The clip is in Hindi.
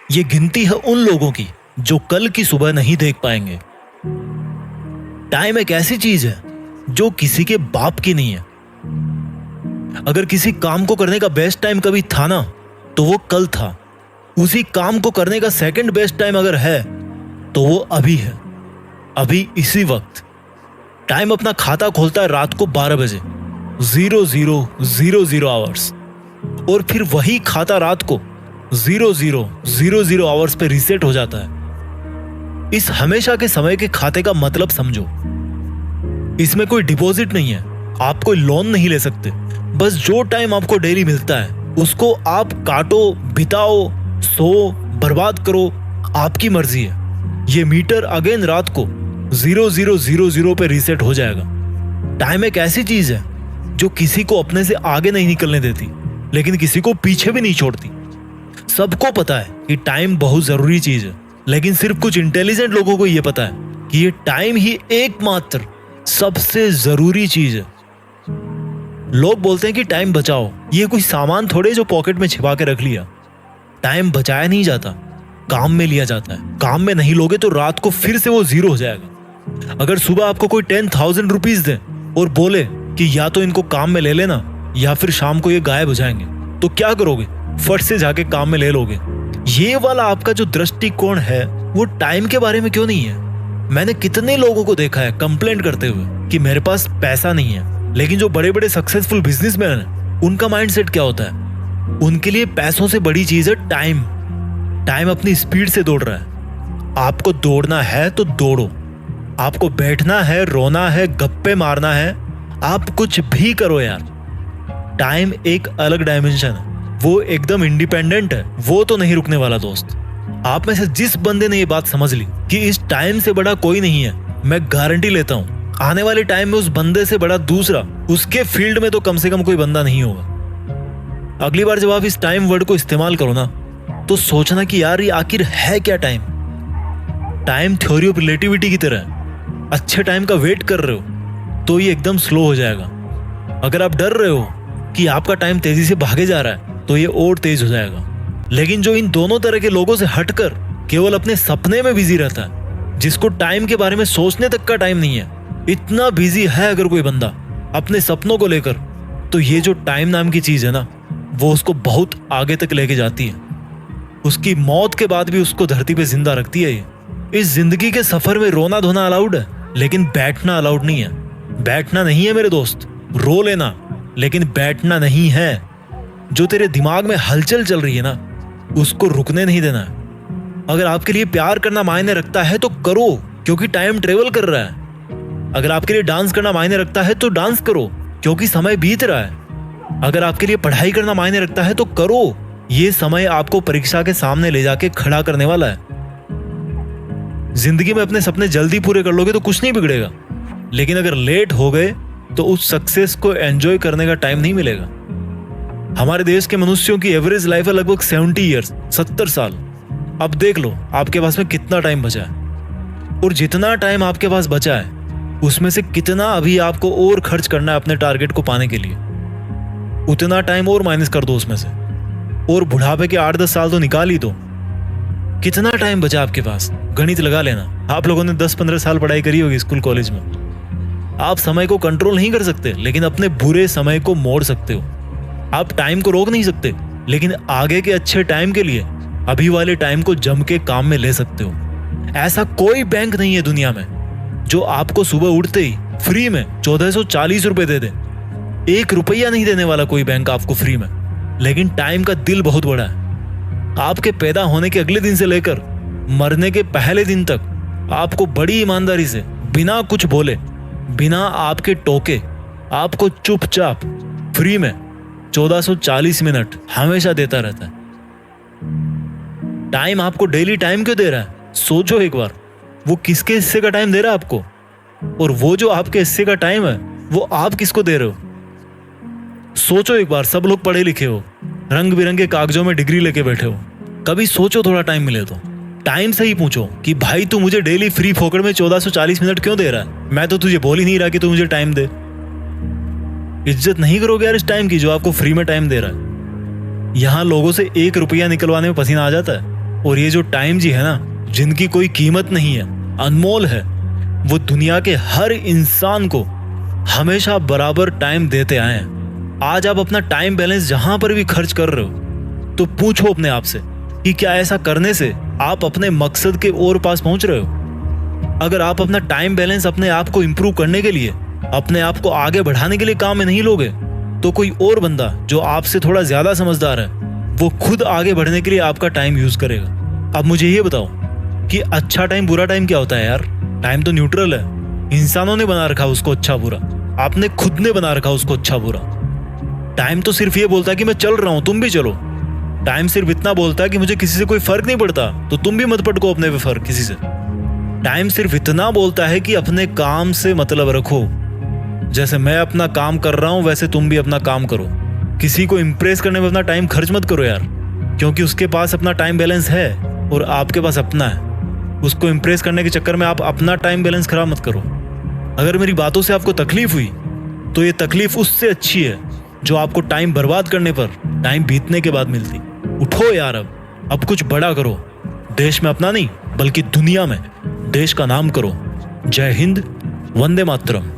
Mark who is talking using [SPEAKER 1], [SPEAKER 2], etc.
[SPEAKER 1] ये गिनती है उन लोगों की जो कल की सुबह नहीं देख पाएंगे। टाइम एक ऐसी चीज है जो किसी के बाप की नहीं है। अगर किसी काम को करने का बेस्ट टाइम कभी था ना, तो वो कल था। उसी काम को करने का सेकंड बेस्ट टाइम अगर है तो वो अभी है, अभी इसी वक्त। टाइम अपना खाता खोलता है रात को 12 बजे 0000 आवर्स, और फिर वही खाता रात को 0000 आवर्स पे रीसेट हो जाता है। इस हमेशा के समय के खाते का मतलब समझो। इसमें कोई डिपॉजिट नहीं है, आप कोई लोन नहीं ले सकते। बस जो टाइम आपको डेली मिलता है उसको आप काटो, बिताओ, सो, बर्बाद करो, आपकी मर्जी है। ये मीटर अगेन रात को 0000 पे रीसेट हो जाएगा। टाइम एक ऐसी चीज है जो किसी को अपने से आगे नहीं निकलने देती, लेकिन किसी को पीछे भी नहीं छोड़ती। सबको पता है कि टाइम बहुत जरूरी चीज है, लेकिन सिर्फ कुछ इंटेलिजेंट लोगों को यह पता है कि ये टाइम ही एकमात्र सबसे जरूरी चीज है। लोग बोलते हैं कि टाइम बचाओ, ये कोई सामान थोड़े जो पॉकेट में छिपा के रख लिया। टाइम बचाया नहीं जाता, काम में लिया जाता है। काम में नहीं लोगे तो रात को फिर से वो जीरो हो जाएगा। अगर सुबह आपको कोई 10,000 रुपीज दे और बोले कि या तो इनको काम में ले लेना या फिर शाम को ये गायब हो जाएंगे, तो क्या करोगे? फट से जाके काम में ले लोगे। ये वाला आपका जो दृष्टिकोण है वो टाइम के बारे में क्यों नहीं है? मैंने कितने लोगों को देखा है कंप्लेंट करते हुए कि मेरे पास पैसा नहीं है, लेकिन जो बड़े बड़े सक्सेसफुल बिजनेसमैन हैं उनका माइंडसेट क्या होता है? उनके लिए पैसों से बड़ी चीज है टाइम। टाइम अपनी स्पीड से दौड़ रहा है। आपको दौड़ना है तो दौड़ो, आपको बैठना है, रोना है, गप्पे मारना है, आप कुछ भी करो यार। टाइम एक अलग डायमेंशन है, वो एकदम इंडिपेंडेंट है, वो तो नहीं रुकने वाला दोस्त। आप में से जिस बंदे ने ये बात समझ ली कि इस टाइम से बड़ा कोई नहीं है, मैं गारंटी लेता हूँ आने वाले टाइम में उस बंदे से बड़ा दूसरा उसके फील्ड में तो कम से कम कोई बंदा नहीं होगा। अगली बार जब आप इस टाइम वर्ड को इस्तेमाल करो ना, तो सोचना कि यार ये आखिर है क्या time. Time theory of relativity की तरह है। अच्छे टाइम का वेट कर रहे हो तो ये एकदम स्लो हो जाएगा। अगर आप डर रहे हो कि आपका टाइम तेजी से भागे जा रहा है तो ये और तेज हो जाएगा। लेकिन जो इन दोनों तरह के लोगों से हटकर केवल अपने सपने में बिजी रहता है, जिसको टाइम के बारे में सोचने तक का टाइम नहीं है, इतना बिजी है अगर कोई बंदा अपने सपनों को लेकर, तो ये जो टाइम नाम की चीज है ना, वो उसको बहुत आगे तक लेके जाती है। उसकी मौत के बाद भी उसको धरती पे जिंदा रखती है। ये इस जिंदगी के सफर में रोना धोना अलाउड है, लेकिन बैठना अलाउड नहीं है। बैठना नहीं है मेरे दोस्त, रो लेना, लेकिन बैठना नहीं है। जो तेरे दिमाग में हलचल चल रही है ना, उसको रुकने नहीं देना है। अगर आपके लिए प्यार करना मायने रखता है तो करो, क्योंकि टाइम ट्रेवल कर रहा है। अगर आपके लिए डांस करना मायने रखता है तो डांस करो, क्योंकि समय बीत रहा है। अगर आपके लिए पढ़ाई करना मायने रखता है तो करो, ये समय आपको परीक्षा के सामने ले जाके खड़ा करने वाला है। जिंदगी में अपने सपने जल्दी पूरे कर लोगे तो कुछ नहीं बिगड़ेगा, लेकिन अगर लेट हो गए तो उस सक्सेस को एंजॉय करने का टाइम नहीं मिलेगा। हमारे देश के मनुष्यों की एवरेज लाइफ है लगभग 70 ईयर्स, 70 साल। अब देख लो आपके पास में कितना टाइम बचा है, और जितना टाइम आपके पास बचा है उसमें से कितना अभी आपको और खर्च करना है अपने टारगेट को पाने के लिए। उतना टाइम और माइनस कर दो उसमें से, और बुढ़ापे के 8-10 साल तो निकाल ही दो। कितना टाइम बचा आपके पास? गणित लगा लेना। आप लोगों ने 10-15 साल पढ़ाई करी होगी स्कूल कॉलेज में। आप समय को कंट्रोल नहीं कर सकते, लेकिन अपने बुरे समय को मोड़ सकते हो। आप टाइम को रोक नहीं सकते, लेकिन आगे के अच्छे टाइम के लिए अभी वाले टाइम को जम के काम में ले सकते हो। ऐसा कोई बैंक नहीं है दुनिया में जो आपको सुबह उठते ही फ्री में 1440 रुपए दे दे। 1 रुपया नहीं देने वाला कोई बैंक आपको फ्री में। लेकिन टाइम का दिल बहुत बड़ा है। आपके पैदा होने के अगले दिन से लेकर मरने के पहले दिन तक आपको बड़ी ईमानदारी से, बिना कुछ बोले, बिना आपके टोके, आपको चुपचाप फ्री में 1440 मिनट हमेशा देता रहता है। टाइम आपको डेली टाइम क्यों दे रहा है? सोचो एक बार, वो किसके हिस्से का टाइम दे रहा है आपको, और वो जो आपके हिस्से का टाइम है वो आप किसको दे रहे हो? सोचो एक बार। सब लोग पढ़े लिखे हो, रंग बिरंगे कागजों में डिग्री लेके बैठे हो, कभी सोचो थोड़ा टाइम मिले तो टाइम से ही पूछो कि भाई तू मुझे डेली फ्री फोकट में 1440 मिनट क्यों दे रहा है? मैं तो तुझे बोल ही नहीं रहा कि तू मुझे टाइम दे। इज्जत नहीं करोगे यार इस टाइम की जो आपको फ्री में टाइम दे रहा है। यहाँ लोगों से 1 रुपया निकलवाने में पसीना आ जाता है, और ये जो टाइम जी है ना, जिनकी कोई कीमत नहीं है, अनमोल है, वो दुनिया के हर इंसान को हमेशा बराबर टाइम देते आए हैं। आज आप अपना टाइम बैलेंस जहां पर भी खर्च कर रहे हो तो पूछो अपने आप से कि क्या ऐसा करने से आप अपने मकसद के और पास पहुंच रहे हो। अगर आप अपना टाइम बैलेंस अपने आप को इंप्रूव करने के लिए, अपने आप को आगे बढ़ाने के लिए काम में नहीं लोगे, तो कोई और बंदा जो आपसे थोड़ा ज्यादा समझदार है वो खुद आगे बढ़ने के लिए आपका टाइम यूज करेगा। अब मुझे ये बताओ कि अच्छा टाइम बुरा टाइम क्या होता है यार? टाइम तो न्यूट्रल है, इंसानों ने बना रखा उसको अच्छा बुरा, आपने खुद ने बना रखा उसको अच्छा बुरा। टाइम तो सिर्फ ये बोलता है कि मैं चल रहा हूं, तुम भी चलो। टाइम सिर्फ इतना बोलता है कि मुझे किसी से कोई फर्क नहीं पड़ता, तो तुम भी मत पटको अपने पे फर्क किसी से। टाइम सिर्फ इतना बोलता है कि अपने काम से मतलब रखो, जैसे मैं अपना काम कर रहा हूं वैसे तुम भी अपना काम करो। किसी को इंप्रेस करने में अपना टाइम खर्च मत करो यार, क्योंकि उसके पास अपना टाइम बैलेंस है और आपके पास अपना है। उसको इंप्रेस करने के चक्कर में आप अपना टाइम बैलेंस खराब मत करो। अगर मेरी बातों से आपको तकलीफ हुई तो ये तकलीफ उससे अच्छी है जो आपको टाइम बर्बाद करने पर टाइम बीतने के बाद मिलती। उठो यार, अब कुछ बड़ा करो। देश में अपना नहीं बल्कि दुनिया में देश का नाम करो। जय हिंद, वंदे मातरम।